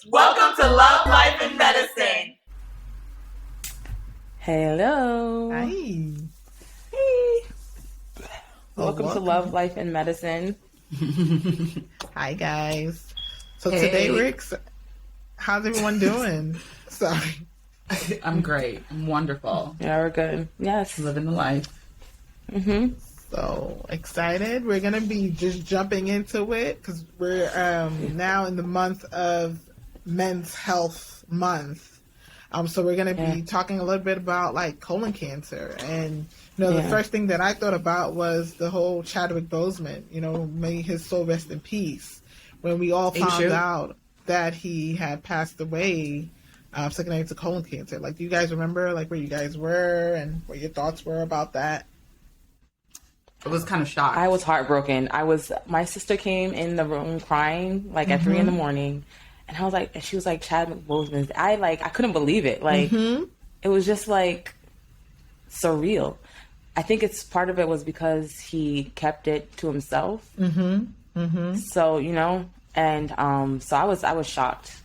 Welcome to Love, Life, and Medicine. Hello. Hi. Hey. Welcome to Love, Life, and Medicine. Hi, guys. So Hey. today, how's everyone doing? Sorry. I'm great. I'm wonderful. Yeah, we're good. Yes. Living the life. Mm-hmm. So excited. We're going to be just jumping into it because we're now in the month of Men's Health Month. So we're going to be talking a little bit about like colon cancer. And, the first thing that I thought about was the whole Chadwick Boseman, may his soul rest in peace. When we all found out that he had passed away, secondary to colon cancer. Like, do you guys remember like where you guys were and what your thoughts were about that? I was kind of shocked. I was heartbroken. My sister came in the room crying like at 3 a.m. and I was like, and she was like, Chadwick Boseman. I couldn't believe it. Like, it was just like surreal. I think it's part of it was because he kept it to himself. So, and so I was shocked.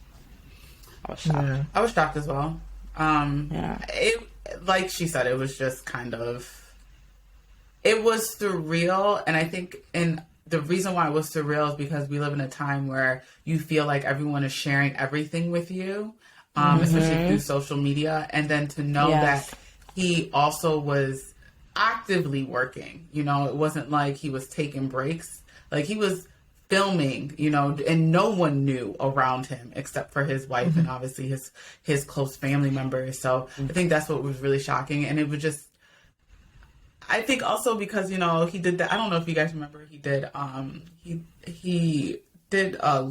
I was shocked. Yeah. I was shocked as well. It, like she said, it was just kind of, it was surreal. And I think, the reason why it was surreal is because we live in a time where you feel like everyone is sharing everything with you, especially through social media. And then to know that he also was actively working, it wasn't like he was taking breaks. Like he was filming, and no one knew around him except for his wife and obviously his close family members. So I think that's what was really shocking. And it was just, I think also because, he did that. I don't know if you guys remember, he did not a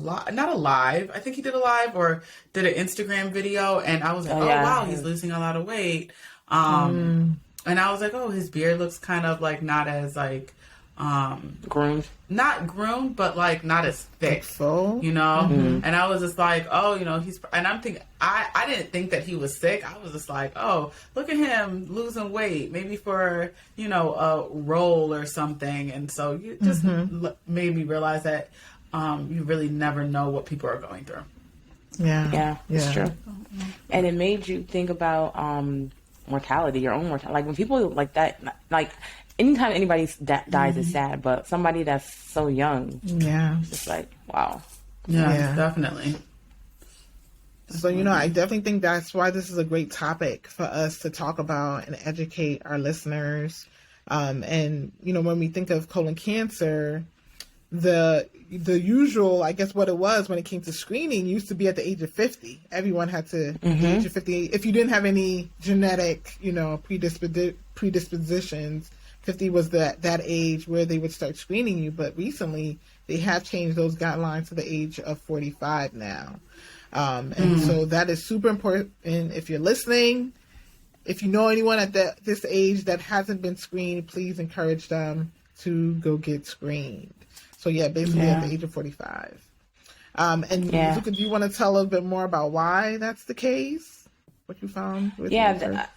live. I think he did a live or did an Instagram video. And I was like, wow, he's losing a lot of weight. And I was like, oh, his beard looks kind of like not as like, Groomed. Not groomed, but like not as thick, full, And I was just like, oh, and I'm thinking, I didn't think that he was sick. I was just like, oh, look at him losing weight, maybe for, a role or something. And so you just made me realize that, you really never know what people are going through. Yeah. It's true. And it made you think about, mortality, your own mortality. Like when people like that, like anytime anybody dies is sad, but somebody that's so young, it's just like, wow. Yeah, definitely. So, I definitely think that's why this is a great topic for us to talk about and educate our listeners. And, when we think of colon cancer, the usual, I guess what it was when it came to screening used to be at the age of 50. Everyone had to, at the age of 50, if you didn't have any genetic, predispositions, 50 was that age where they would start screening you. But recently they have changed those guidelines to the age of 45 now. And so that is super important. And if you're listening, if you know anyone at this age that hasn't been screened, please encourage them to go get screened. So basically at the age of 45. Azuka, do you want to tell a little bit more about why that's the case? What you found?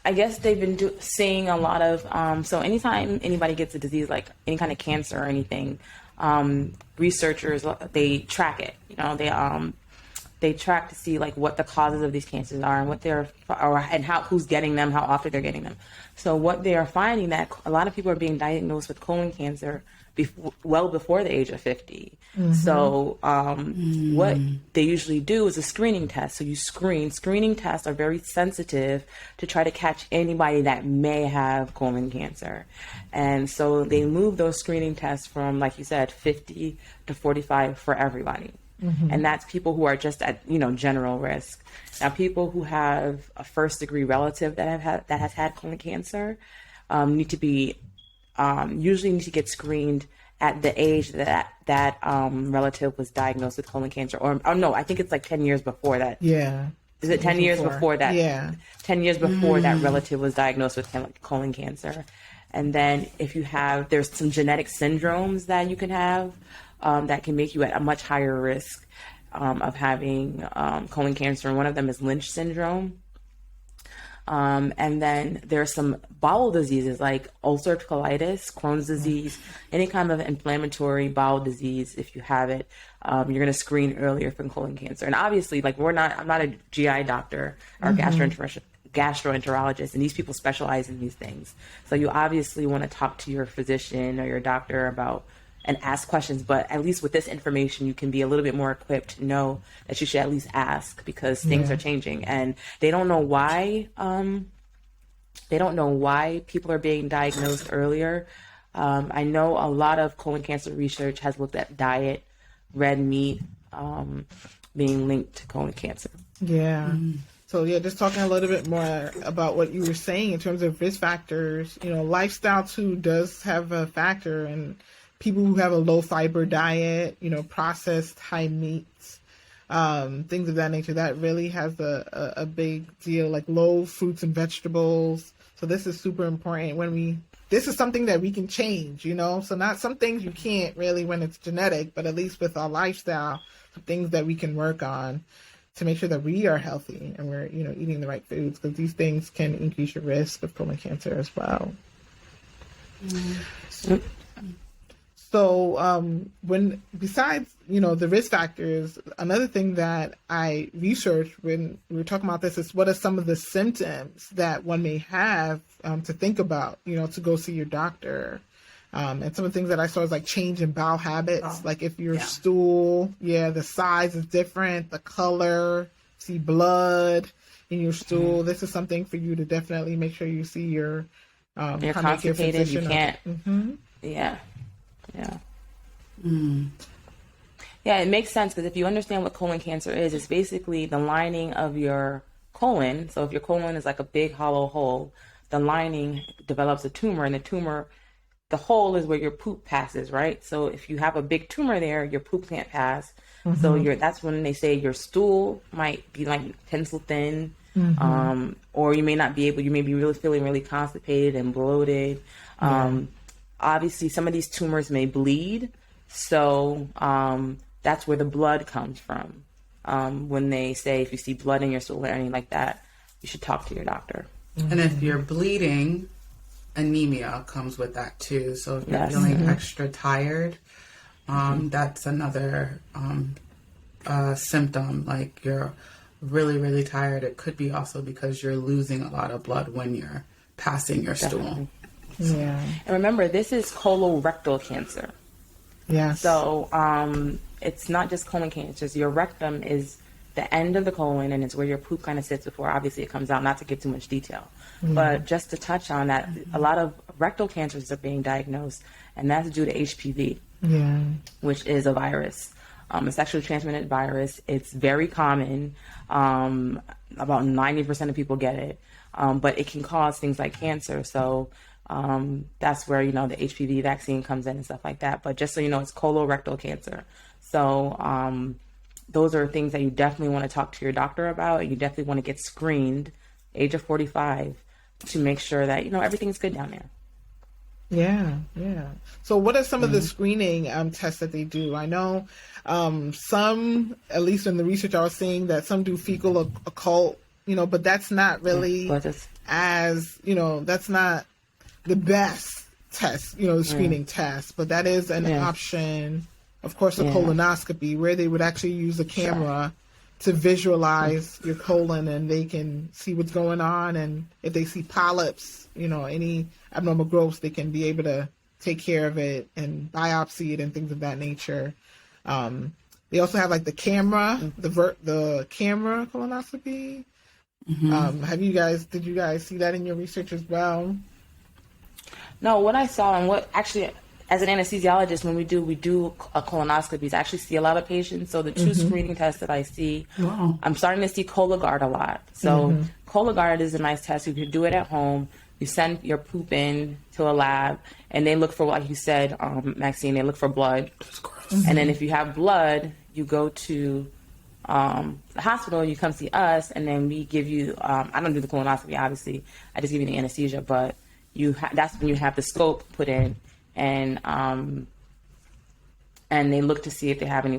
I guess they've been seeing a lot of, so anytime anybody gets a disease like any kind of cancer or anything, researchers, they track it, they track to see like what the causes of these cancers are and who's getting them, how often they're getting them. So what they are finding that a lot of people are being diagnosed with colon cancer well before the age of 50. So what they usually do is a screening test. So you screen. Screening tests are very sensitive to try to catch anybody that may have colon cancer. And so they move those screening tests from, like you said, 50 to 45 for everybody. And that's people who are just at, general risk. Now, people who have a first degree relative that has had colon cancer need to be usually need to get screened at the age that relative was diagnosed with colon cancer. Or no, I think it's like 10 years before that. Yeah. Is it 10 years before that? Yeah. 10 years before that relative was diagnosed with colon cancer. And then if you have, there's some genetic syndromes that you can have that can make you at a much higher risk of having colon cancer. And one of them is Lynch syndrome. And then there's some bowel diseases like ulcerative colitis, Crohn's disease, any kind of inflammatory bowel disease. If you have it, you're going to screen earlier for colon cancer. And obviously, like I'm not a GI doctor or gastroenterologist, and these people specialize in these things. So you obviously want to talk to your physician or your doctor about and ask questions, but at least with this information, you can be a little bit more equipped to know that you should at least ask, because things are changing and they don't know why. They don't know why people are being diagnosed earlier. I know a lot of colon cancer research has looked at diet, red meat, being linked to colon cancer. Yeah. So yeah, just talking a little bit more about what you were saying in terms of risk factors. Lifestyle too does have a factor, and people who have a low fiber diet, processed high meats, things of that nature, that really has a big deal, like low fruits and vegetables. So this is super important this is something that we can change, so not some things you can't really when it's genetic, but at least with our lifestyle, things that we can work on to make sure that we are healthy and we're, eating the right foods, because these things can increase your risk of colon cancer as well. So when besides, the risk factors, another thing that I researched when we were talking about this is what are some of the symptoms that one may have to think about, to go see your doctor. And some of the things that I saw is like change in bowel habits, like if your stool, the size is different, the color, see blood in your stool. This is something for you to definitely make sure you see your you're constipated, you can't. Yeah. Yeah, it makes sense, because if you understand what colon cancer is, it's basically the lining of your colon. So if your colon is like a big hollow hole, the lining develops a tumor, and the hole is where your poop passes, right? So if you have a big tumor there, your poop can't pass. So that's when they say your stool might be like pencil thin, or you may not be able. You may be feeling really constipated and bloated. Obviously, some of these tumors may bleed, so that's where the blood comes from. When they say if you see blood in your stool or anything like that, you should talk to your doctor. And if you're bleeding, anemia comes with that too. So if you're feeling extra tired, that's another symptom. Like you're really, really tired. It could be also because you're losing a lot of blood when you're passing your stool. Yeah. And remember, this is colorectal cancer. Yes. So it's not just colon cancers. Your rectum is the end of the colon, and it's where your poop kind of sits before obviously it comes out, not to give too much detail. But just to touch on that, a lot of rectal cancers are being diagnosed, and that's due to HPV, which is a virus, a sexually transmitted virus. It's very common. About 90% of people get it, but it can cause things like cancer. So that's where, the HPV vaccine comes in and stuff like that. But just so you know, it's colorectal cancer. So those are things that you definitely want to talk to your doctor about. And you definitely want to get screened, age of 45, to make sure that, everything's good down there. Yeah. So what are some of the screening tests that they do? I know some, at least in the research I was seeing, that some do fecal occult, but that's not really that's not the best test, the screening test, but that is an option. Of course, a colonoscopy, where they would actually use a camera to visualize your colon, and they can see what's going on. And if they see polyps, any abnormal growths, they can be able to take care of it and biopsy it and things of that nature. They also have like the camera, the camera colonoscopy. Did you guys see that in your research as well? No, what I saw, and what actually, as an anesthesiologist, when we do a colonoscopies, I actually see a lot of patients. So the two screening tests that I see, I'm starting to see Cologuard a lot. So Cologuard is a nice test. You can do it at home. You send your poop in to a lab, and they look for, like you said, Maxine, they look for blood. And then if you have blood, you go to the hospital, you come see us, and then we give you, I don't do the colonoscopy, obviously. I just give you the anesthesia, but that's when you have the scope put in, and they look to see if you have any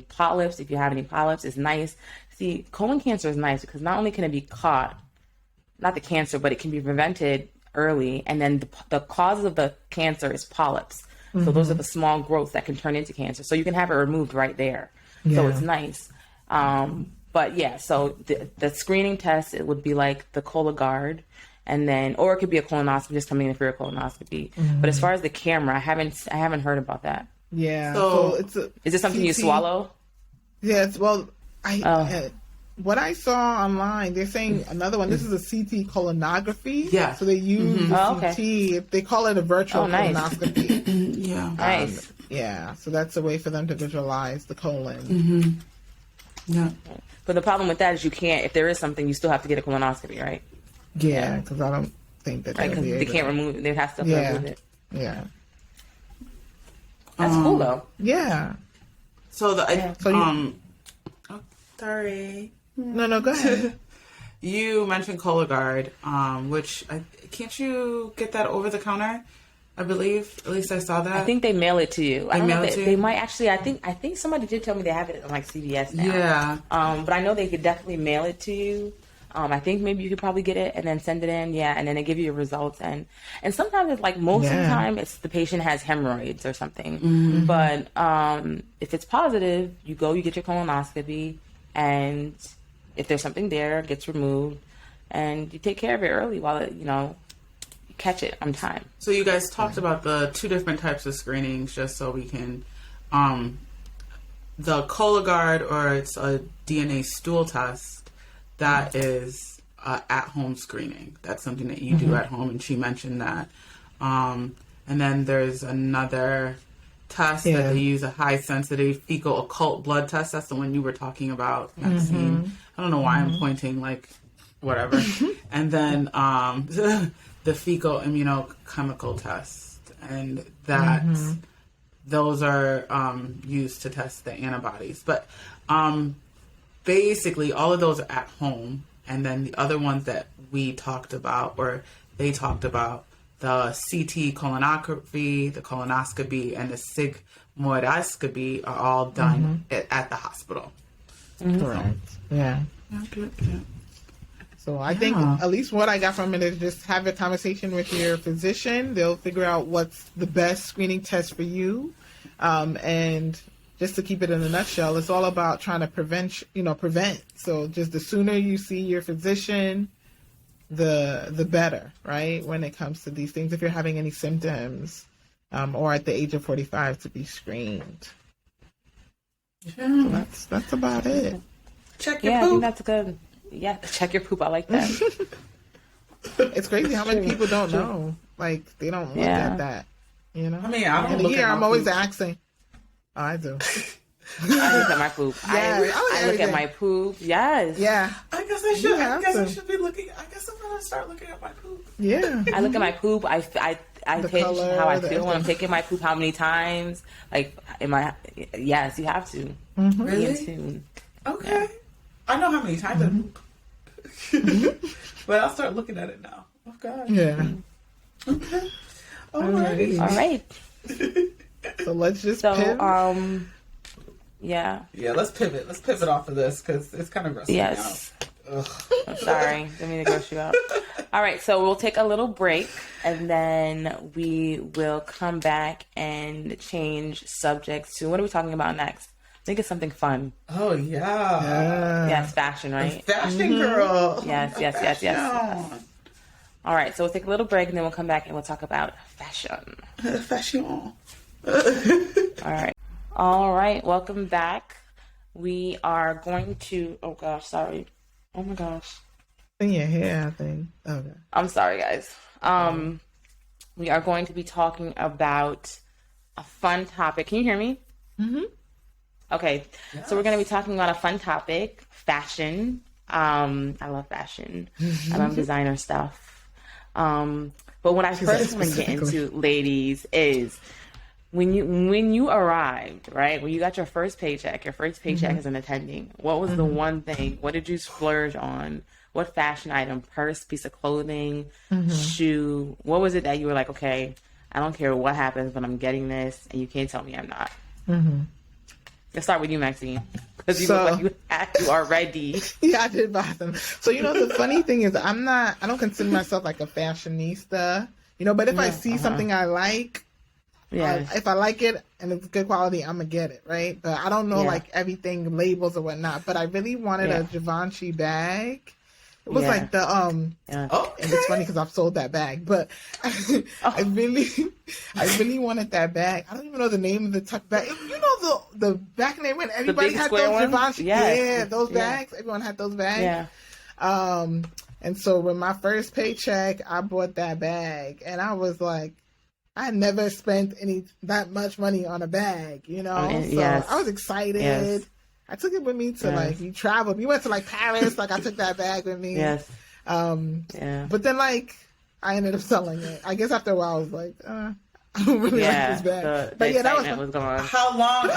polyps. If you have any polyps, it's nice. See, colon cancer is nice because not only can it be caught not the cancer, but it can be prevented early. And then the cause of the cancer is polyps. So those are the small growths that can turn into cancer. So you can have it removed right there. Yeah. So it's nice. But yeah, so the screening test, it would be like the Cologuard, and then, or it could be a colonoscopy, just coming in for a colonoscopy. But as far as the camera, I haven't heard about that. Yeah. So is it something CT, you swallow? Yes. Well, what I saw online, they're saying another one. This is a CT colonography. Yeah. So they use the CT. They call it a virtual colonoscopy. Yeah. Nice. Yeah. So that's a way for them to visualize the colon. Yeah. But the problem with that is you can't. If there is something, you still have to get a colonoscopy, right? Yeah, because I don't think that because they can't remove it. They have to remove it. Yeah. That's cool though. Yeah. So sorry. No, go ahead. You mentioned Cologuard, which can't you get that over the counter? I believe, at least I saw that. I think they mail it to you. They mail it to you? They might actually. I think somebody did tell me they have it on like CVS now. Yeah. But I know they could definitely mail it to you. I think maybe you could probably get it and then send it in. Yeah, and then they give you your results. And sometimes it's like most of the time it's the patient has hemorrhoids or something. But if it's positive, you get your colonoscopy, and if there's something there, it gets removed, and you take care of it early while it, catch it on time. So you guys talked about the two different types of screenings, just so we can, the Cologuard, or it's a DNA stool test, that is at-home screening. That's something that you do at home, and she mentioned that. And then there's another test that they use, a high-sensitive fecal occult blood test. That's the one you were talking about, Maxine. I don't know why I'm pointing, like, whatever. And then the fecal immunochemical test, and those are used to test the antibodies. But basically, all of those are at home, and then the other ones that we talked about, or they talked about, the CT colonography, the colonoscopy, and the sigmoidoscopy are all done at the hospital. Correct. Yeah. So I think at least what I got from it is just have a conversation with your physician. They'll figure out what's the best screening test for you. And just to keep it in a nutshell, it's all about trying to prevent. So just the sooner you see your physician, the better, right? When it comes to these things, if you're having any symptoms, or at the age of 45 to be screened. So that's about it. Check your poop. I think that's good. Yeah, check your poop. I like that. It's crazy how many people don't know. Like, they don't look at that. I mean, I don't look at my I'm always asking. Oh, I do. I look at my poop. Yes, I look at my poop. Yes. Yeah. I guess I should. I should be looking. I guess I'm gonna start looking at my poop. Yeah. I look at my poop. I pitch color, how I feel when I'm taking my poop. How many times? Like, yes, you have to. Really? Be in tune. Okay. Yeah. I know how many times I poop. But I'll start looking at it now. Oh God. Yeah. Okay. All right. So let's just pivot. Yeah. Yeah, let's pivot. Let's pivot off of this because it's kind of grossing me out. I'm sorry. Didn't mean to gross you out. All right, so we'll take a little break, and then we will come back and change subjects to, what are we talking about next? I think it's something fun. Oh, yeah. Yes, fashion, right? Fashion girl. Yes. All right, so we'll take a little break, and then we'll come back and we'll talk about fashion. Fashion. All right, welcome back. We are going to, oh my gosh. In your hair, I think. Okay. I'm sorry, guys. We are going to be talking about a fun topic. Can you hear me? Mm-hmm. Okay. Yes. So we're going to be talking about a fun topic, fashion. I love fashion. I love designer stuff. But what I first want to get into, ladies, is when you arrived, right? When you got your first paycheck as an attending, what was the one thing? What did you splurge on? What fashion item, purse, piece of clothing, shoe? What was it that you were like, okay, I don't care what happens, but I'm getting this, and you can't tell me I'm not. Let's start with you, Maxine. because you look like you are ready. Yeah, I did buy them. So, the funny thing is I don't consider myself like a fashionista, but if I see something I like, if I like it and it's good quality, I'm going to get it, right? But I don't know like everything, labels or whatnot, but I really wanted a Givenchy bag. It was like the and it's funny because I've sold that bag, but I really wanted that bag. I don't even know the name of the tuck bag. The back name when everybody had those Givenchy, those bags. Everyone had those bags. Yeah. And so with my first paycheck, I bought that bag, and I was like, I had never spent that much money on a bag, So I was excited. Yes. I took it with me to we traveled. We went to Paris. I took that bag with me. Yes. But then I ended up selling it. I guess after a while I was like, I don't really like this bag. But that was gone. How long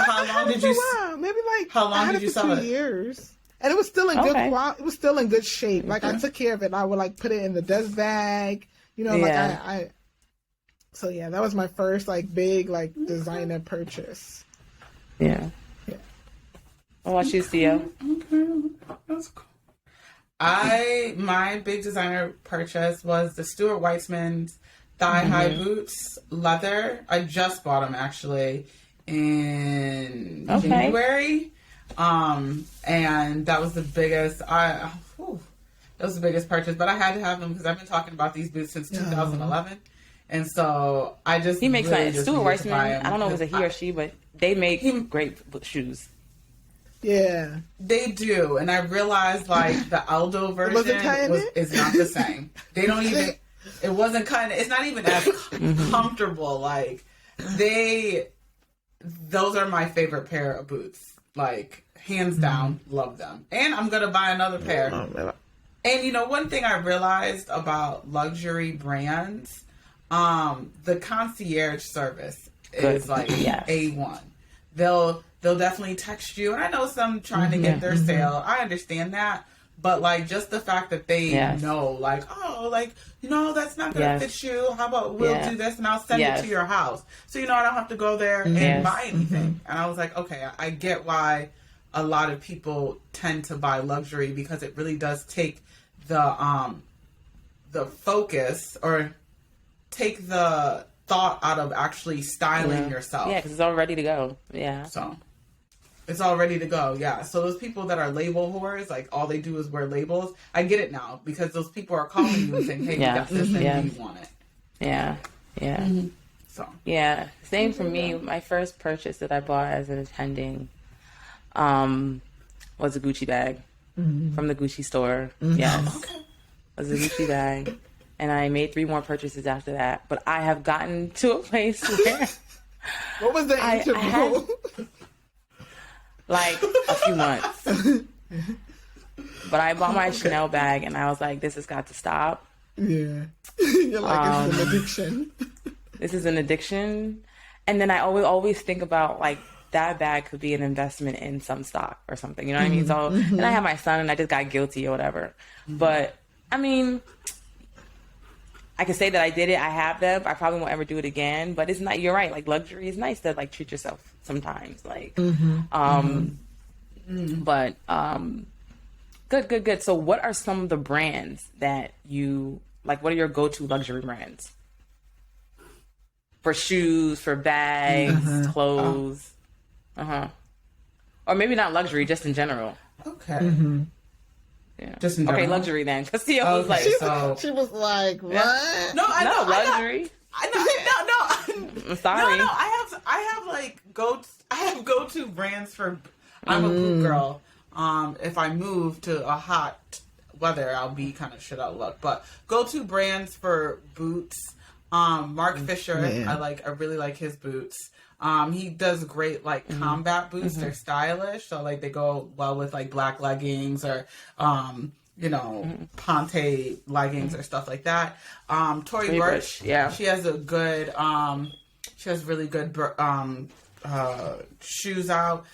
did you? Maybe how long did you sell it? 2 years. And it was still in good quality. It was still in good shape. I took care of it. I would put it in the dust bag. So that was my first big designer purchase. Yeah. What about you, Theo? Okay, that's cool. My big designer purchase was the Stuart Weitzman's thigh-high boots, leather. I just bought them actually in January, and that was the biggest. That was the biggest purchase, but I had to have them because I've been talking about these boots since 2011, and so I just he makes sense. Stuart Weitzman. I don't know if it's a he or she, but they make great shoes. Yeah, they do, and I realized the Aldo version is not the same. They don't even. It wasn't it's not even as comfortable. Those are my favorite pair of boots. Hands down, love them, and I'm gonna buy another pair. And one thing I realized about luxury brands, the concierge service is A1. They'll definitely text you. And I know some trying to get their sale. I understand that. But just the fact that they know, that's not going to fit you. How about we'll do this and I'll send it to your house. So, I don't have to go there and buy anything. And I was like, okay, I get why a lot of people tend to buy luxury, because it really does take the focus, or take the thought out of actually styling yourself. Yeah, because it's all ready to go. Yeah. So it's all ready to go. Yeah. So those people that are label whores, all they do is wear labels. I get it now, because those people are calling you and saying, "Hey, we got this, and you want it." Yeah. Yeah. Mm-hmm. So same for me. My first purchase that I bought as an attending, was a Gucci bag from the Gucci store. Yes. Okay. It was a Gucci bag. And I made 3 more purchases after that. But I have gotten to a place where... What was the interval? A few months. But I bought my Chanel bag, and I was like, this has got to stop. Yeah. You're like, it's an addiction. This is an addiction. And then I always think about, that bag could be an investment in some stock or something. You know what I mean? So, and I have my son, and I just got guilty or whatever. But, I mean... I can say that I did it. I have them. I probably won't ever do it again. But it's not. You're right. Luxury is nice to treat yourself sometimes. But good. So, what are some of the brands that you like? What are your go-to luxury brands for shoes, for bags, clothes? Or maybe not luxury, just in general. Okay. Yeah. Just in general. Okay, luxury then. Because Theo was like, she was like, what? Yeah. No, I know luxury. No. I'm sorry. No. I have go-to brands for. I'm a boot girl. If I move to a hot weather, I'll be kind of shit out of luck. But go-to brands for boots. Mark Fisher, I really like his boots. He does great combat boots. They're stylish, so they go well with black leggings or Ponte leggings or stuff like that. Tory Burch, she has a good she has really good shoes out.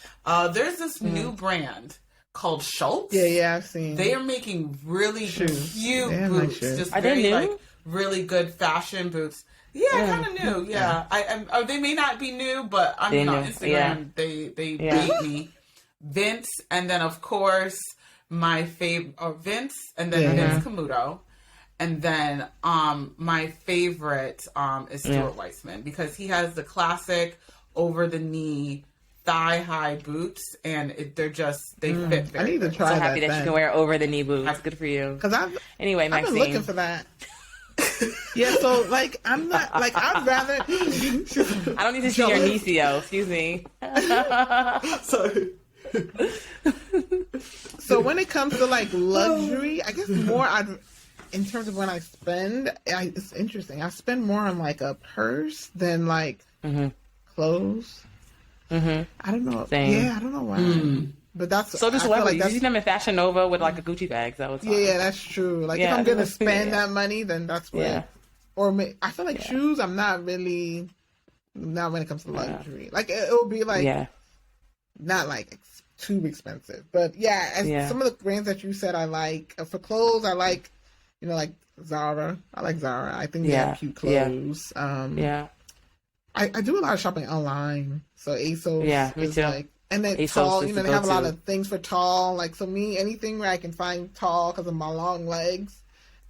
There's this new brand called Schultz. Yeah, I've seen. They are making really cute boots. Just are very they new? Really good fashion boots. Yeah, kind of new. Yeah, they may not be new, but on Instagram they bait me. Vince, and then of course my favorite, Vince, and then Vince Camuto, and then my favorite is Stuart Weitzman, because he has the classic over the knee thigh high boots, and they fit very I need to try so that. happy that you can wear over the knee boots. That's good for you. Because I've Maxine, been looking for that. Yeah, so like I'm not like I'd rather. I don't need to see your knee, Theo. Excuse me. Sorry. So when it comes to like luxury, I guess more in terms of when I spend, it's interesting. I spend more on like a purse than like clothes. I don't know. Same. Yeah, I don't know why. But that's so. Just like you see them in Fashion Nova with like a Gucci bag. That was yeah, that's true. Like if I'm gonna spend that money, then that's what. Yeah. Or I feel like shoes. I'm not really. Not when it comes to luxury. Like it will be like not like too expensive, but some of the brands that you said I like. For clothes, I like, like Zara. I like Zara. I think they have cute clothes. I do a lot of shopping online, so ASOS is like, and then ASOS tall. They have a lot of things for tall. Like so, anything where I can find tall because of my long legs,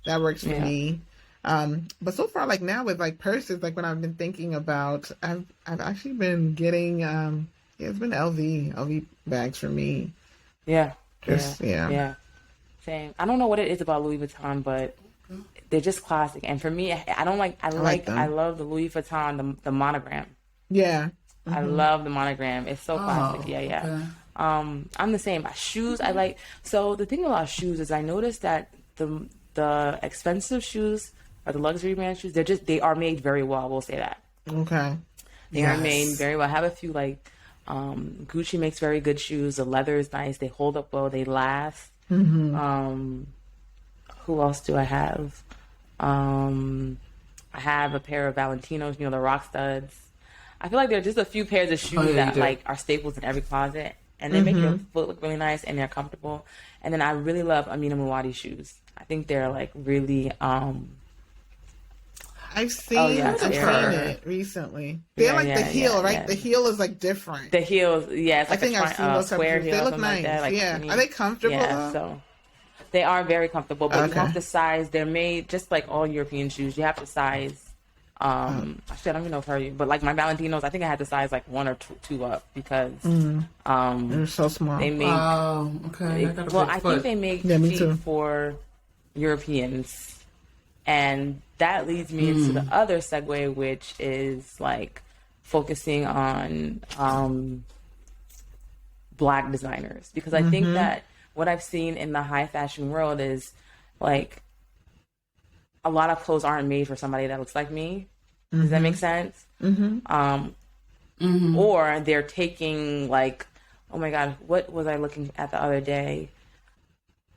that works for me. But so far, like now with like purses, like when I've been thinking about, I've actually been getting it's been LV bags for me. Yeah. Same. I don't know what it is about Louis Vuitton, but they're just classic. And for me, I love the Louis Vuitton, the monogram. Yeah. I love the monogram. It's so classic. Okay. I'm the same. Shoes, I like. So the thing about shoes is I noticed that the expensive shoes or the luxury brand shoes, they are made very well. We'll say that. Okay. They are made very well. I have a few like Gucci makes very good shoes. The leather is nice. They hold up well. They last. Who else do I have? I have a pair of Valentinos, the rock studs. I feel like there are just a few pairs of shoes that like are staples in every closet, and they make your foot look really nice and they're comfortable. And then I really love Amina Muaddi shoes. I think they're like really. I've seen it recently. They're like the heel, right? Yeah. The heel is like different. The heels, it's like I've seen those square heel. They look nice. Like that. Are they comfortable? Yeah, so they are very comfortable, but you have to size. They're made just like all European shoes. You have to size. Actually, I don't even know if you, but like my Valentinos, I think I had to size like 1 or 2 up because they're so small. They make I think they make feet for Europeans. And that leads me into the other segue, which is like focusing on Black designers. Because I think that what I've seen in the high fashion world is like a lot of clothes aren't made for somebody that looks like me. Does that make sense? Or they're taking like, oh my God, what was I looking at the other day?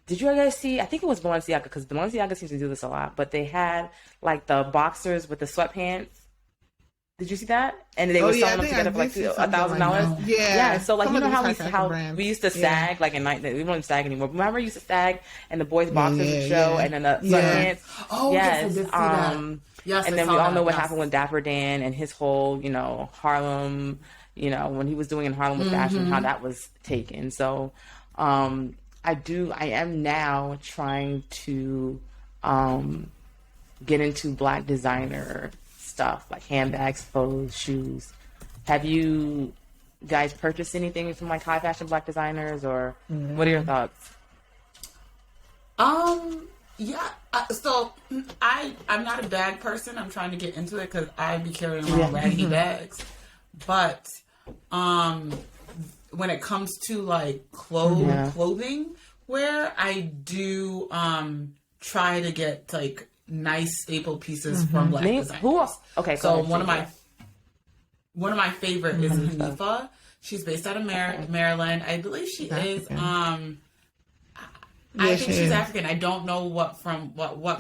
Did you guys see? I think it was Balenciaga, because Balenciaga seems to do this a lot. But they had like the boxers with the sweatpants. Did you see that? And they were selling them together for like $1,000. Yeah. So like, how we used to sag like at night. We don't sag anymore. Remember, we used to sag and the boys' boxers would show, and then the sweatpants. Oh yes. Yes. And then we all know what happened with Dapper Dan and his whole, Harlem. When he was doing in Harlem with fashion, how that was taken. So. I am now trying to get into Black designer stuff, like handbags, clothes, shoes. Have you guys purchased anything from like high fashion Black designers, or what are your thoughts? So I'm not a bag person. I'm trying to get into it because I be carrying around raggedy bags. But when it comes to like clothing wear, I do try to get like nice staple pieces from Black designers. So one of my favorite is Hanifa. She's based out of Maryland. I believe she is. I think she's African. I don't know from what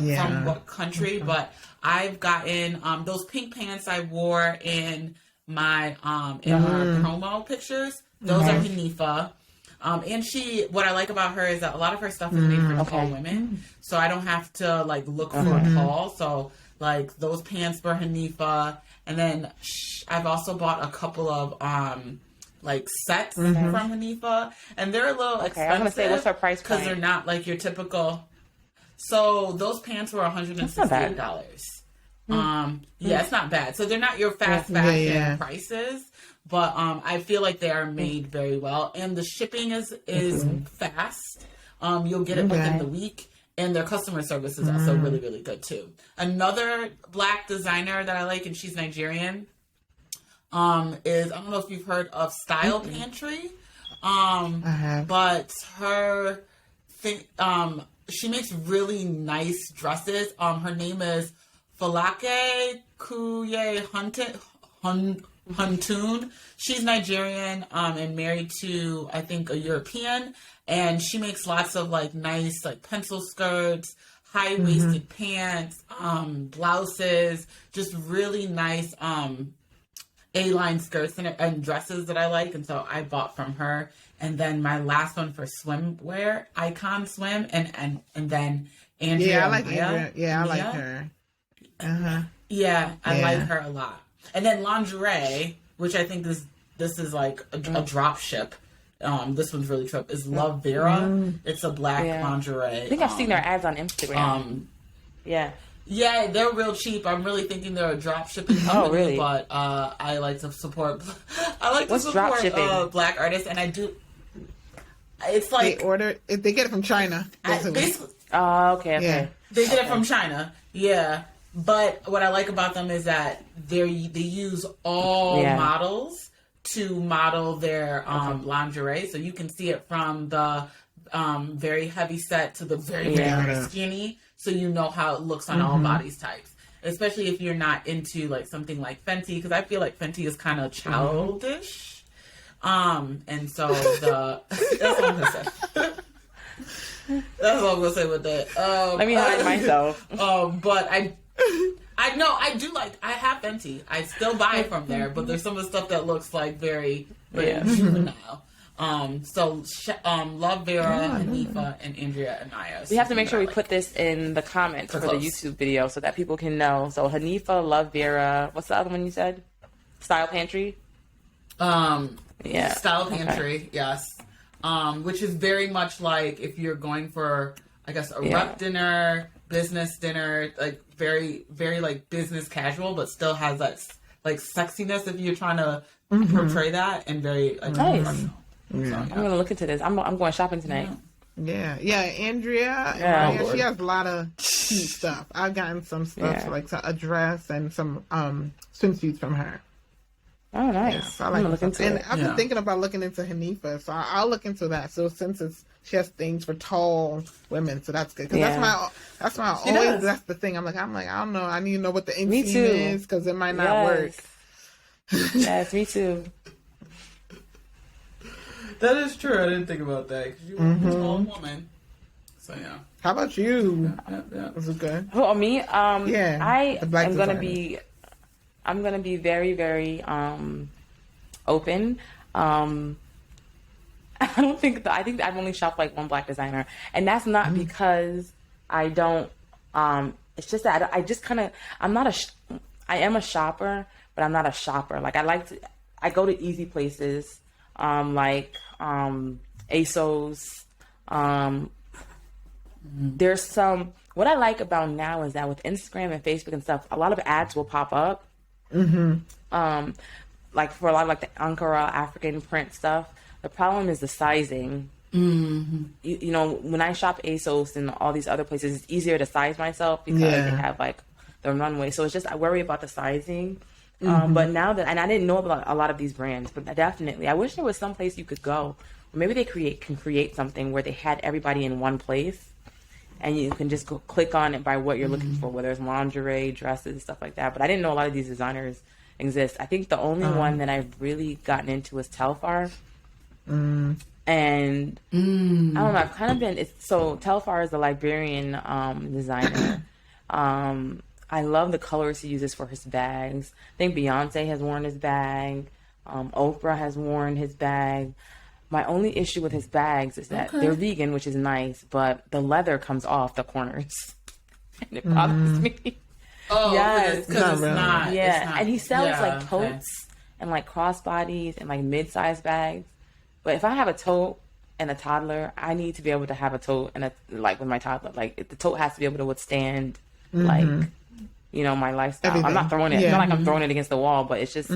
country, but I've gotten those pink pants I wore in my in her promo pictures. Those are Hanifa. And what I like about her is that a lot of her stuff is made for tall women. So I don't have to like look for tall. So like those pants were Hanifa. And then I've also bought a couple of like sets from Hanifa, and they're a little expensive. I'm gonna say, what's her price point? Because they're not like your typical. So those pants were $168. Yeah, it's not bad. So they're not your fast fashion prices, but I feel like they are made very well, and the shipping is fast. You'll get it within the week, and their customer service is also really, really good too. Another Black designer that I like, and she's Nigerian, is, I don't know if you've heard of Style Pantry, but her thing, she makes really nice dresses. Her name is Falake Kuye Huntoon. She's Nigerian and married to, I think, a European, and she makes lots of like nice like pencil skirts, high-waisted pants, blouses, just really nice A-line skirts and dresses that I like, and so I bought from her. And then my last one for swimwear, Icon Swim, and then Andrea. Yeah, I like Andrea. Yeah, I like her. Yeah, I like her a lot. And then lingerie, which I think this is like a drop ship. This one's really true. Is Love Vera. It's a Black lingerie. I think I've seen their ads on Instagram. Yeah, they're real cheap. I'm really thinking they're a drop shipping company, really? But I like to support. Black artists, and I do. It's like they get it from China. Basically, okay. Yeah. They get it from China. Yeah, but what I like about them is that they use all models to model their lingerie, so you can see it from the very heavy set to the very skinny. So you know how it looks on all body types, especially if you're not into like something like Fenty, because I feel like Fenty is kind of childish. And so that's what I'm gonna say. That's what I'm gonna say with that. Let me hide myself. But I know I do like. I have Fenty. I still buy from there, but there's some of the stuff that looks like very juvenile. So Love Vera, Hanifa, and Andrea Anaya. We have to make sure we put this in the comments for the YouTube video so that people can know. So Hanifa, Love Vera, what's the other one you said? Style Pantry? Style Pantry, yes. Which is very much like if you're going for, I guess, a rep dinner, business dinner, like very, very like business casual, but still has that like sexiness if you're trying to portray that, and very like, nice. Yeah. So, I'm gonna look into this. I'm going shopping tonight. Yeah, Andrea. She has a lot of cute stuff. I've gotten some stuff like a dress and some swimsuits from her. Oh, nice. Yeah, so I like look into it. I've been thinking about looking into Hanifa, so I'll look into that. So since she has things for tall women, so that's good. Because that's the thing. I'm like, I don't know. I need to know what the inseam is because it might not work. Yes, me too. That is true. I didn't think about that because you were a tall woman. So yeah. How about you? Was it good? Oh, me? I'm gonna be very, very open. I think I've only shopped like one Black designer, and that's not because I don't. It's just that I am a shopper, but I'm not a shopper. Like I go to easy places, like ASOS. There's some. What I like about now is that with Instagram and Facebook and stuff, a lot of ads will pop up. Like for a lot of like the Ankara African print stuff. The problem is the sizing. You know, when I shop ASOS and all these other places, it's easier to size myself because they have like the runway. So it's just I worry about the sizing. But now that, and I didn't know about a lot of these brands, but definitely, I wish there was some place you could go, or maybe they can create something where they had everybody in one place, and you can just go click on it by what you're looking for, whether it's lingerie, dresses, stuff like that. But I didn't know a lot of these designers exist. I think the only one that I've really gotten into is Telfar. And I don't know, I've kind of been, so Telfar is the Liberian designer. I love the colors he uses for his bags. I think Beyonce has worn his bag. Oprah has worn his bag. My only issue with his bags is that they're vegan, which is nice, but the leather comes off the corners. And it bothers me. Oh, yes, because it's not. Yeah, and he sells like totes and like crossbodies and like mid-sized bags. But if I have a tote and a toddler, I need to be able to have a tote and like with my toddler, like the tote has to be able to withstand like, you know, my lifestyle. Everything. I'm not throwing it. It's not like I'm throwing it against the wall, but it's just,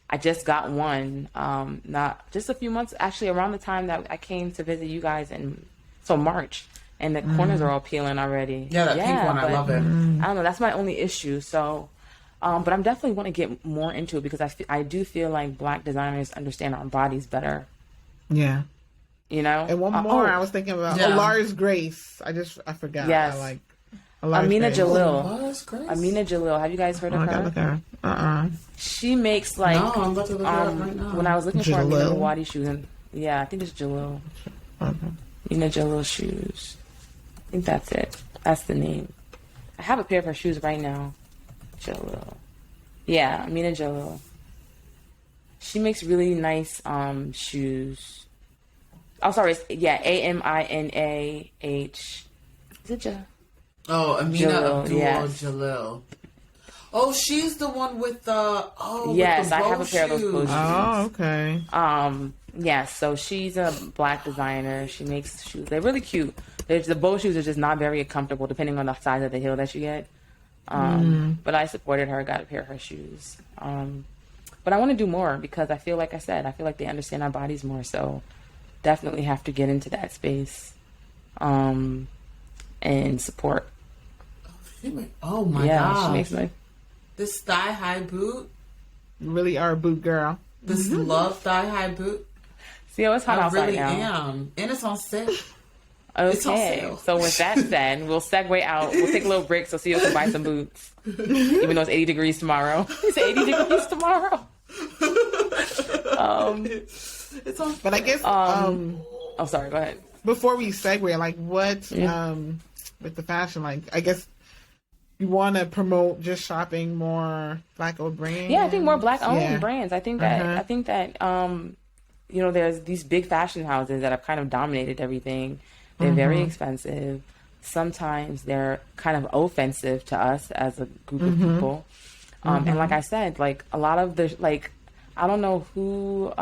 I just got one, not just a few months, actually around the time that I came to visit you guys so March, and the corners are all peeling already. Yeah, that pink one, I love it. I don't know. That's my only issue. So, but I'm definitely want to get more into it because I do feel like Black designers understand our bodies better. Yeah. You know? And one more I was thinking about. Lars Grace. I forgot. Yes. I like Amina Grace. Jalil. Amina Jalil. Have you guys heard of her? She makes like, no, I'm about to look her up right now. When I was looking for Amina Wadi shoes, and yeah, I think it's Jalil. Amina Jalil shoes. I think that's it. That's the name. I have a pair of her shoes right now. Jalil. Yeah, Amina Jalil. She makes really nice shoes. Oh, sorry. Yeah, Aminah. Is it Jalil? Oh, Amina Jalil, Abdul Jalil. Oh, she's the one with the yes, with the I have a pair of those clothes. Oh, okay. Yeah, so she's a Black designer. She makes shoes. They're really cute. The bow shoes are just not very comfortable depending on the size of the heel that you get. But I supported her, got a pair of her shoes. But I want to do more because I feel like they understand our bodies more. So definitely have to get into that space and support. Oh my god! She makes like this thigh high boot. You really are a boot girl. This love thigh high boot. See, it's hot outside now. I really am, and it's on sale. Okay, so with that said, we'll segue out. We'll take a little break so CEO can buy some boots, even though it's 80 degrees tomorrow. It's 80 degrees tomorrow. It's on. But I guess. Oh, sorry. Go ahead. Before we segue, like what with the fashion, like I guess you want to promote just shopping more Black-owned brands. Yeah, I think more Black-owned brands. I think that you know, there's these big fashion houses that have kind of dominated everything. They're very expensive. Sometimes they're kind of offensive to us as a group of people. And like I said, like a lot of the, like, I don't know who,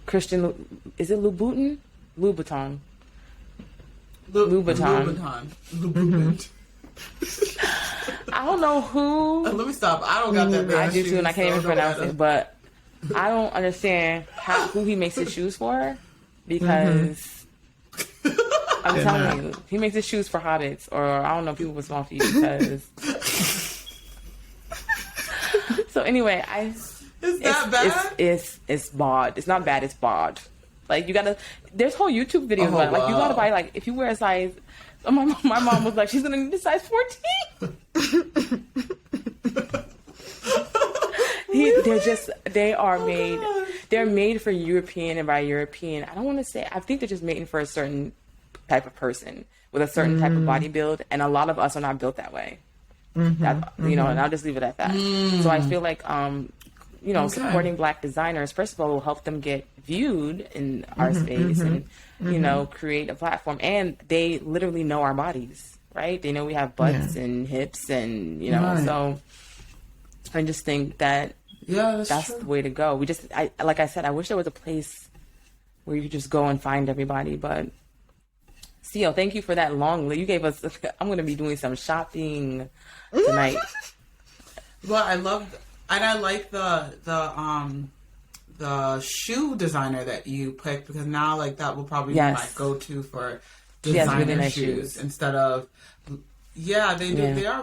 Christian, is it Louboutin? Louboutin. I don't know who. Let me stop. I don't got that. I do too, and I can't even pronounce it. But I don't understand who he makes his shoes for, because I'm telling you, he makes his shoes for hobbits, or I don't know, people with small feet. Because so anyway, is that bad? It's bod. It's not bad. It's bod. Like you gotta. There's whole YouTube videos about it. Like you gotta buy, like, if you wear a size. My mom was like, she's gonna need a size 14. They're made for European, and by European, I don't want to say, I think they're just made for a certain type of person with a certain type of body build, and a lot of us are not built that way. That, you know, and I'll just leave it at that. So I feel like, you know, supporting Black designers, first of all, will help them get viewed in our space and, you know, create a platform. And they literally know our bodies, right? They know we have butts and hips and, you know, so I just think that that's the way to go. Like I said, I wish there was a place where you could just go and find everybody. But CEO, thank you for that long list. You gave us, I'm going to be doing some shopping tonight. Well, I like the shoe designer that you picked, because now, like, that will probably be my go-to for designer really nice shoes instead of they are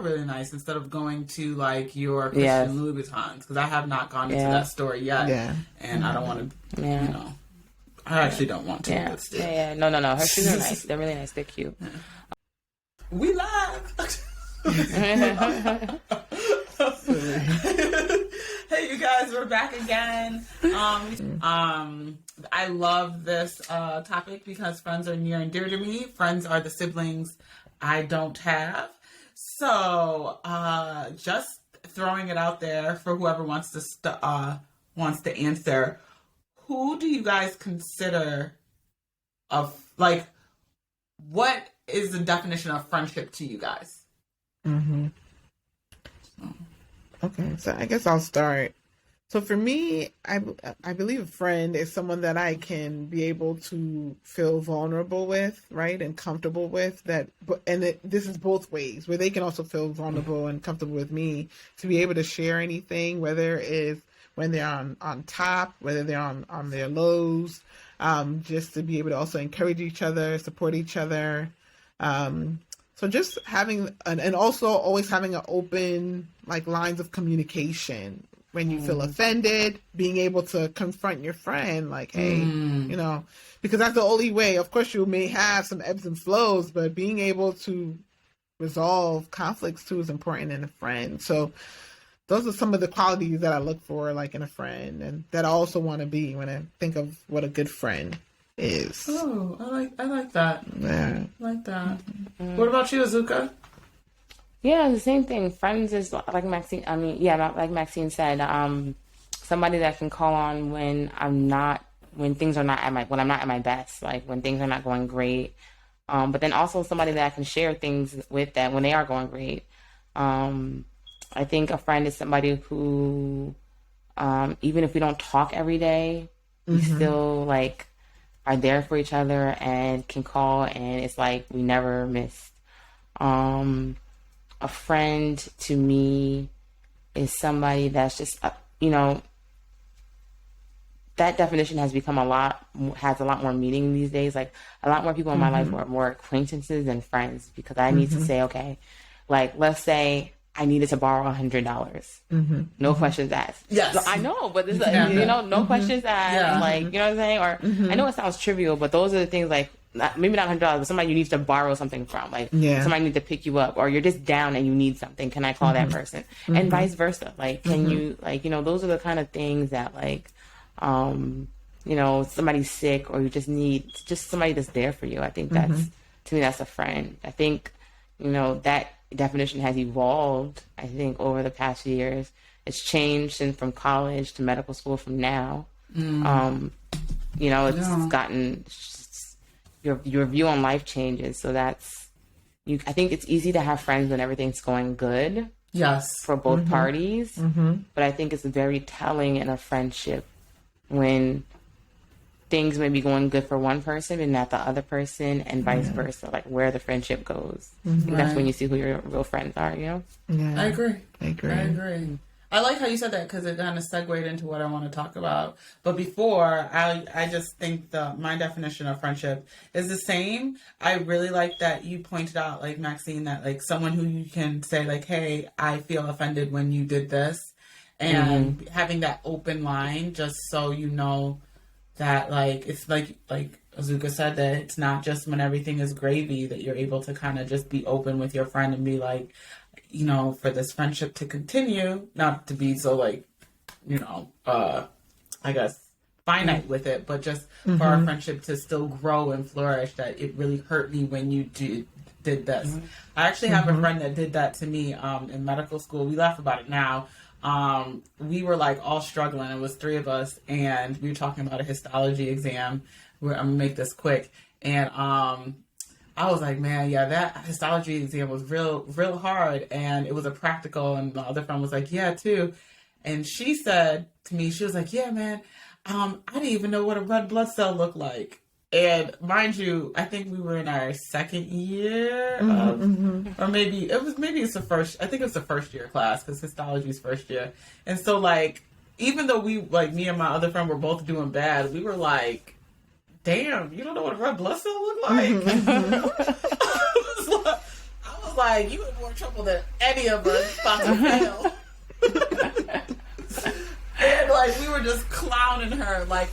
really nice, instead of going to like your Christian Louboutins, because I have not gone into that store yet, and I don't want to, you know, I actually don't want to. No, her shoes are nice. They're really nice. They're cute. We live. Hey, you guys, we're back again. I love this topic because friends are near and dear to me. Friends are the siblings I don't have. So, just throwing it out there for whoever wants to answer. Who do you guys consider what is the definition of friendship to you guys? Okay, so I guess I'll start. So for me, I believe a friend is someone that I can be able to feel vulnerable with, right, and comfortable with. This is both ways, where they can also feel vulnerable and comfortable with me to be able to share anything, whether it's when they're on top, whether they're on their lows, just to be able to also encourage each other, support each other. So just having and also always having an open lines of communication. When you feel offended, being able to confront your friend, hey, because that's the only way. Of course, you may have some ebbs and flows, but being able to resolve conflicts too is important in a friend. So those are some of the qualities that I look for, in a friend, and that I also want to be when I think of what a good friend is. Oh, I like that. Yeah. I like that. What about you, Azuka? Yeah, the same thing. Friends is like Maxine. Like Maxine said, somebody that I can call on when I'm not at my best, when things are not going great. But then also somebody that I can share things with that when they are going great. I think a friend is somebody who, even if we don't talk every day, we still are there for each other and can call, and it's like we never missed. A friend to me is somebody that's just, that definition has become has a lot more meaning these days. A lot more people in my life are more acquaintances than friends, because I need to say, okay, let's say I needed to borrow $100. No questions asked. Yes. So I know, but this no questions asked. Yeah. You know what I'm saying? Or I know it sounds trivial, but those are the things maybe not $100, but somebody you need to borrow something from. Somebody need to pick you up, or you're just down and you need something. Can I call that person? And vice versa. Can you, those are the kind of things that somebody's sick, or you just need somebody that's there for you. I think that's, to me, that's a friend. I think, that definition has evolved, I think, over the past few years. It's changed from college to medical school from now. It's gotten, your view on life changes. So I think it's easy to have friends when everything's going good. Yes. For both parties. But I think it's very telling in a friendship when things may be going good for one person and not the other person, and vice versa, where the friendship goes. That's when you see who your real friends are, Yeah. I agree. I like how you said that, because it kind of segued into what I want to talk about. But before, I just think my definition of friendship is the same. I really like that you pointed out, Maxine, that someone who you can say hey, I feel offended when you did this, and having that open line, just so you know that it's like Azuka said, that it's not just when everything is gravy that you're able to kind of just be open with your friend and be for this friendship to continue, not to be so I guess finite with it, but just for our friendship to still grow and flourish, that it really hurt me when you did this. I actually have a friend that did that to me in medical school. We laugh about it now. We were all struggling. It was 3 of us, and we were talking about a histology exam. I'm gonna make this quick. And I was like, man, yeah, that histology exam was real hard, and it was a practical. And my other friend was like, yeah, too. And she said to me, she was like, yeah, man, I didn't even know what a red blood cell looked like. And mind you, I think we were in our second year, or maybe it's the first. I think it was the first year class, because histology is first year. And so, even though we, me and my other friend were both doing bad, we were like, damn, you don't know what a red blood cell look like? I was like, you in more trouble than any of us about to fail. And we were just clowning her I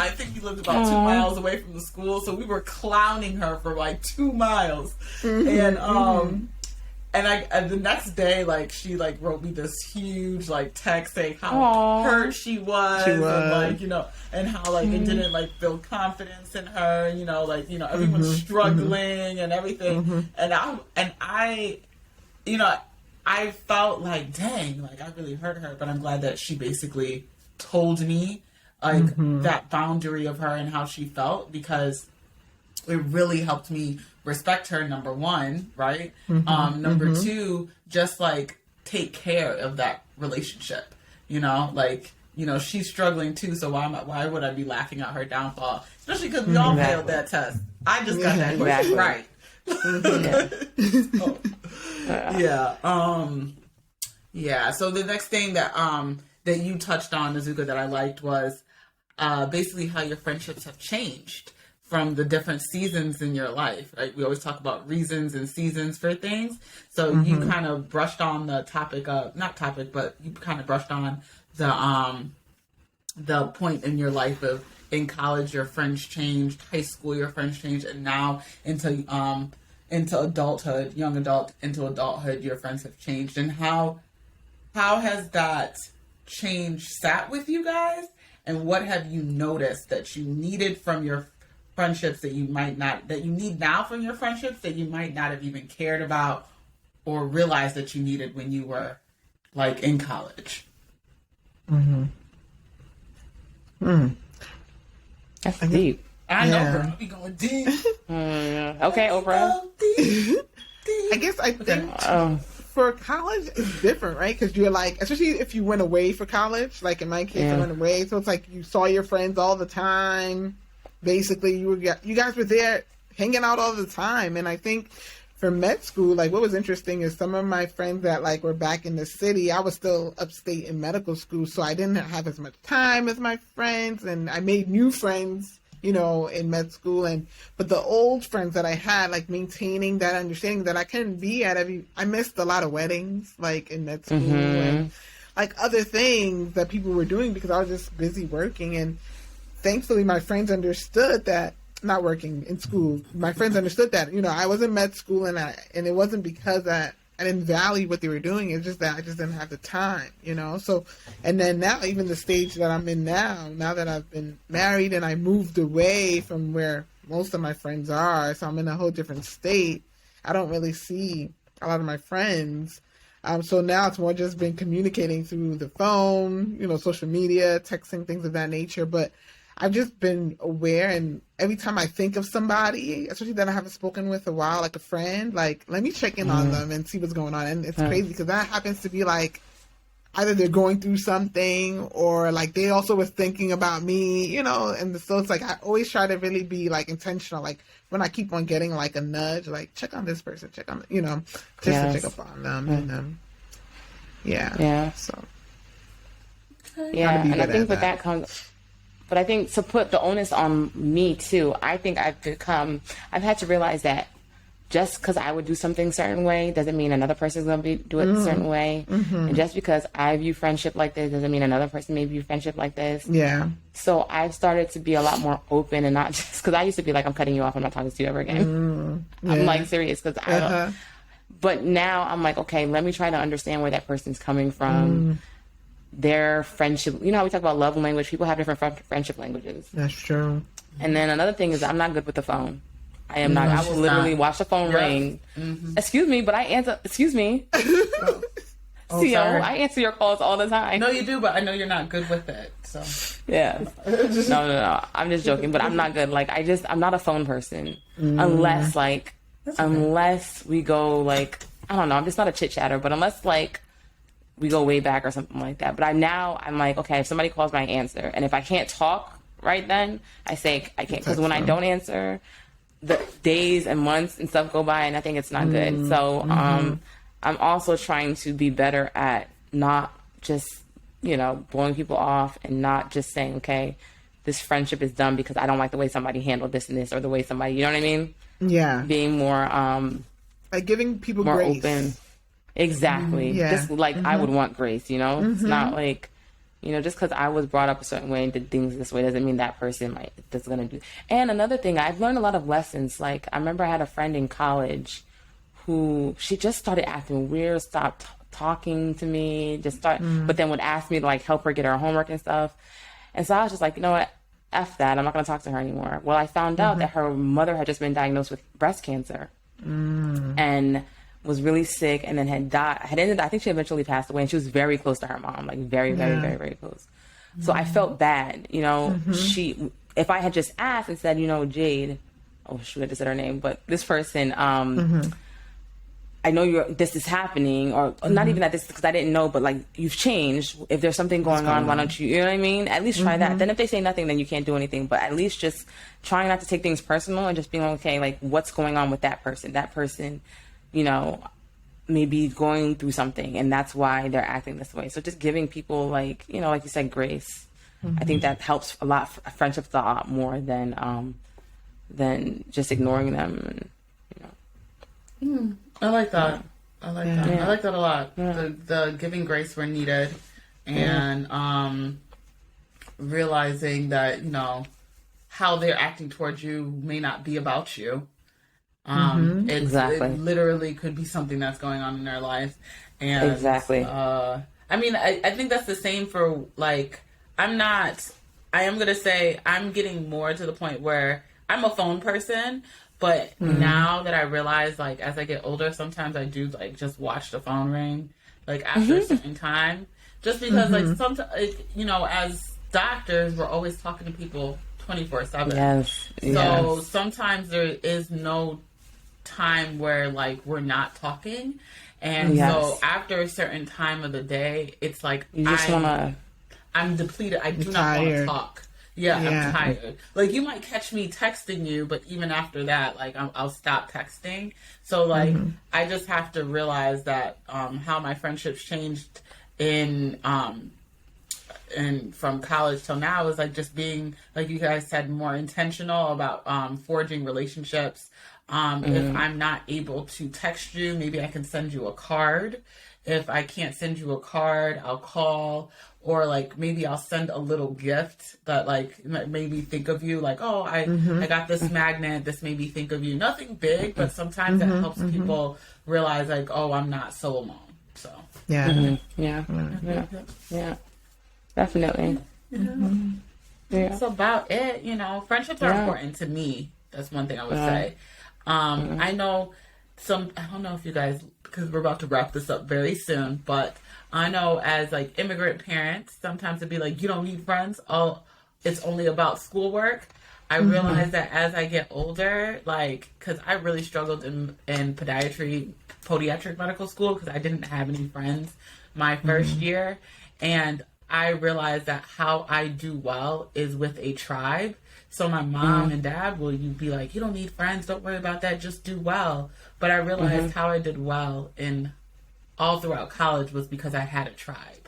think we lived about 2 miles away from the school, so we were clowning her for 2 miles. And and the next day she wrote me this huge text saying how hurt she was. And and how it didn't build confidence in her, everyone's struggling and everything. And I felt dang, I really hurt her, but I'm glad that she basically told me that boundary of her and how she felt, because it really helped me respect her, number one, right? Number two, just take care of that relationship, you know, she's struggling too, so why would I be laughing at her downfall? Especially because we all failed that test. I just got that question right. Yeah. So the next thing that you touched on, Azuka, that I liked was basically how your friendships have changed from the different seasons in your life, right? We always talk about reasons and seasons for things. So you kind of brushed on the topic of, not topic, but you kind of brushed on the point in your life of in college, your friends changed, high school, your friends changed, and now into adulthood, young adult, into adulthood, your friends have changed. And how has that change sat with you guys? And what have you noticed that you needed from your friendships that you need now from your friendships that you might not have even cared about or realized that you needed when you were like in college? That's deep. I know, girl. I'll be going deep. Okay, Oprah. I guess I think for college it's different, right? Because you're like, especially if you went away for college, like in my case, I went away, so it's like you saw your friends all the time. Basically, you guys were there hanging out all the time. And I think for med school, like what was interesting is some of my friends that like were back in the city, I was still upstate in medical school, so I didn't have as much time as my friends, and I made new friends, you know, in med school. But the old friends that I had, like maintaining that understanding that I couldn't be at I missed a lot of weddings, like in med school and like other things that people were doing because I was just busy working. And thankfully my friends understood that, not working in school, my friends understood that, you know, I was in med school and it wasn't because I didn't value what they were doing. It's just that I just didn't have the time, you know? So, and then now, even the stage that I'm in now that I've been married and I moved away from where most of my friends are, so I'm in a whole different state, I don't really see a lot of my friends. So now it's more just been communicating through the phone, you know, social media, texting, things of that nature. But I've just been aware, and every time I think of somebody, especially that I haven't spoken with a while, like a friend, like, let me check in on them and see what's going on. And it's crazy because that happens to be like, either they're going through something or like they also was thinking about me, you know. And so it's like I always try to really be like intentional, like when I keep on getting like a nudge, like check on this person, check on, you know, just to check up on them. And so and I think that comes. But I think to put the onus on me too, I think I've had to realize that just because I would do something a certain way doesn't mean another person's going to do it a certain way. And just because I view friendship like this doesn't mean another person may view friendship like this. Yeah. So I've started to be a lot more open and not just because I used to be like, I'm cutting you off, I'm not talking to you ever again. I'm like serious because I don't. But now I'm like, okay, let me try to understand where that person's coming from. Their friendship, you know how we talk about love language, people have different friendship languages. That's true. And then another thing is I'm not good with the phone. I am not. I will literally watch the phone ring. Excuse me, but I answer. Excuse me. CO, I answer your calls all the time. No, you do, but I know you're not good with it. So yeah, no. I'm just joking, but I'm not good. Like I'm not a phone person unless we go like, I don't know. I'm just not a chit chatter, but unless like we go way back or something like that. But I'm like, okay, if somebody calls me, I answer. And if I can't talk right then, I say I can't. Because when I don't answer, the days and months and stuff go by and I think it's not good. So I'm also trying to be better at not just, you know, blowing people off and not just saying, okay, this friendship is done because I don't like the way somebody handled this and this or the way somebody, you know what I mean? Yeah. Being more... like giving people more grace. Open. Exactly. Just like I would want grace, you know? It's not like, you know, just because I was brought up a certain way and did things this way doesn't mean that person that's going to do. And another thing, I've learned a lot of lessons. Like, I remember I had a friend in college who, she just started acting weird, stopped talking to me, but then would ask me to like help her get her homework and stuff. And so I was just like, you know what? F that. I'm not going to talk to her anymore. Well, I found out that her mother had just been diagnosed with breast cancer. And was really sick and then had died. I think she eventually passed away, and she was very close to her mom, like very, very, very, very close. So I felt bad, you know. If I had just asked and said, you know, Jade, oh shoot, I just said her name, but this person, I know this is happening, or not even that this, because I didn't know, but like, you've changed. If there's something going on, why don't you know what I mean? At least try that. Then if they say nothing, then you can't do anything. But at least just trying not to take things personal and just being okay, like, what's going on with that person? That person, you know, may be going through something, and that's why they're acting this way. So just giving people, like, you know, like you said, grace. I think that helps a lot. Friendships a lot more than just ignoring them. And, you know. I like that. I like that. Yeah. I like that a lot. Yeah. The giving grace where needed, and realizing that, you know, how they're acting towards you may not be about you. It literally could be something that's going on in their life. And I mean, I think that's the same for, like, I am going to say I'm getting more to the point where I'm a phone person, but now that I realize, like, as I get older, sometimes I do, like, just watch the phone ring, like, after a certain time, just because, like, sometimes, like, you know, as doctors, we're always talking to people 24/7. So sometimes there is no time where, like, we're not talking, and so after a certain time of the day, it's like you just I'm depleted. I do not want to talk. I'm tired. Like, you might catch me texting you, but even after that, like, I'll stop texting. So, like, I just have to realize that how my friendships changed in from college till now is, like, just being, like you guys said, more intentional about forging relationships. If I'm not able to text you, maybe I can send you a card. If I can't send you a card, I'll call, or, like, maybe I'll send a little gift that, like, made me think of you. Like, oh, I got this magnet. This made me think of you. Nothing big, but sometimes that helps people realize, like, oh, I'm not so alone. So definitely. That's about it. You know, friendships are important to me. That's one thing I would say. I know I don't know if you guys, because we're about to wrap this up very soon, but I know as, like, immigrant parents, sometimes it'd be like, you don't need friends. Oh, it's only about schoolwork. I realize that as I get older, like, because I really struggled in podiatric medical school, because I didn't have any friends my first year. And I realized that how I do well is with a tribe. So my mom and dad will be like, you don't need friends. Don't worry about that. Just do well. But I realized how I did well all throughout college was because I had a tribe.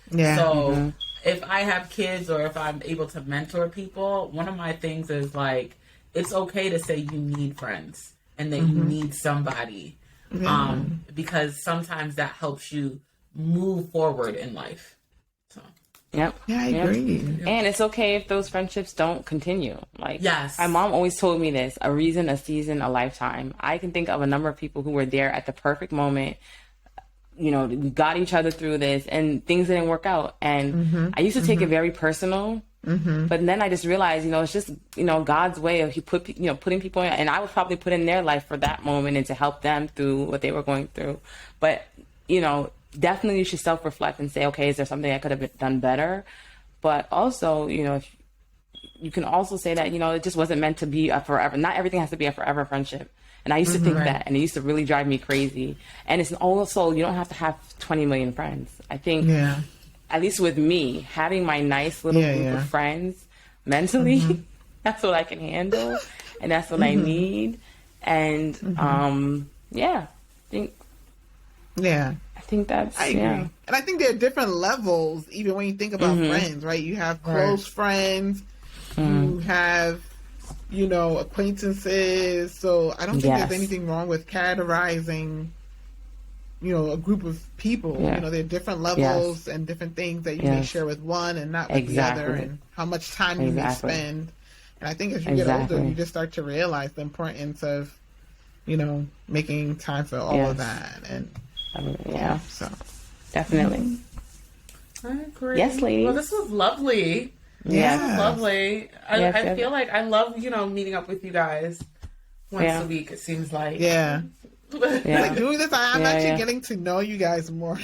So if I have kids, or if I'm able to mentor people, one of my things is, like, it's okay to say you need friends and that you need somebody. Because sometimes that helps you move forward in life. So. Yep. Yeah, I agree. And it's okay if those friendships don't continue. Like, yes. My mom always told me this: a reason, a season, a lifetime. I can think of a number of people who were there at the perfect moment. You know, we got each other through this, and things didn't work out. And I used to take it very personal. But then I just realized, you know, it's just, you know, God's way of putting people in, and I would probably put in their life for that moment and to help them through what they were going through. But, you know, definitely you should self-reflect and say, okay, is there something I could have done better? But also, you know, if you can also say that, you know, it just wasn't meant to be a forever. Not everything has to be a forever friendship. And I used to think that, and it used to really drive me crazy. And it's also, you don't have to have 20 million friends. I think, at least with me, having my nice little group of friends mentally, that's what I can handle, and that's what I need. And I think that's I agree. And I think there are different levels, even when you think about friends, right? You have close friends, you have, you know, acquaintances. So I don't think there's anything wrong with categorizing, you know, a group of people. You know, there are different levels and different things that you may share with one and not with the other, and how much time you may spend. And I think as you get older, you just start to realize the importance of, you know, making time for all of that. And so definitely. I agree. Yes, ladies. Well, this was lovely. Yeah, this was lovely. I feel like I love, you know, meeting up with you guys once a week. It seems like like doing this. I'm actually getting to know you guys more.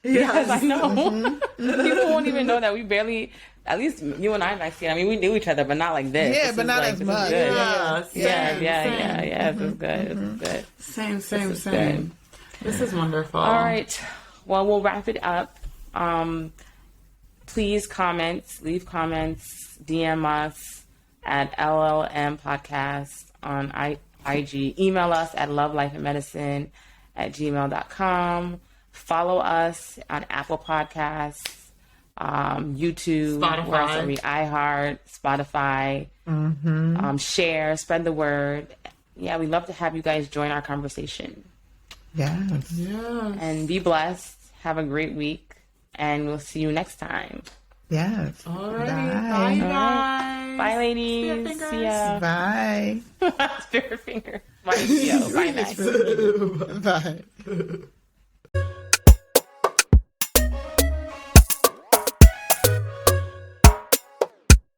Yes, I know. People won't even know that we barely. At least you and I, Maxine. I mean, we knew each other, but not like this. Yeah, but not as much. Yeah. This is good. This is good. Same. This is wonderful. All right. Well, we'll wrap it up. Please leave comments, DM us at LLM Podcast on IG. Email us at lovelifeandmedicine@gmail.com. Follow us on Apple Podcasts, YouTube, Spotify. where else are we? iHeart, Spotify. Share, spread the word. Yeah, we love to have you guys join our conversation. Yes. And be blessed. Have a great week. And we'll see you next time. Yes. All right. Bye. Bye, guys. Bye, ladies. See ya. Bye. Spirit finger. Bye, see ya. Bye, nice. Bye.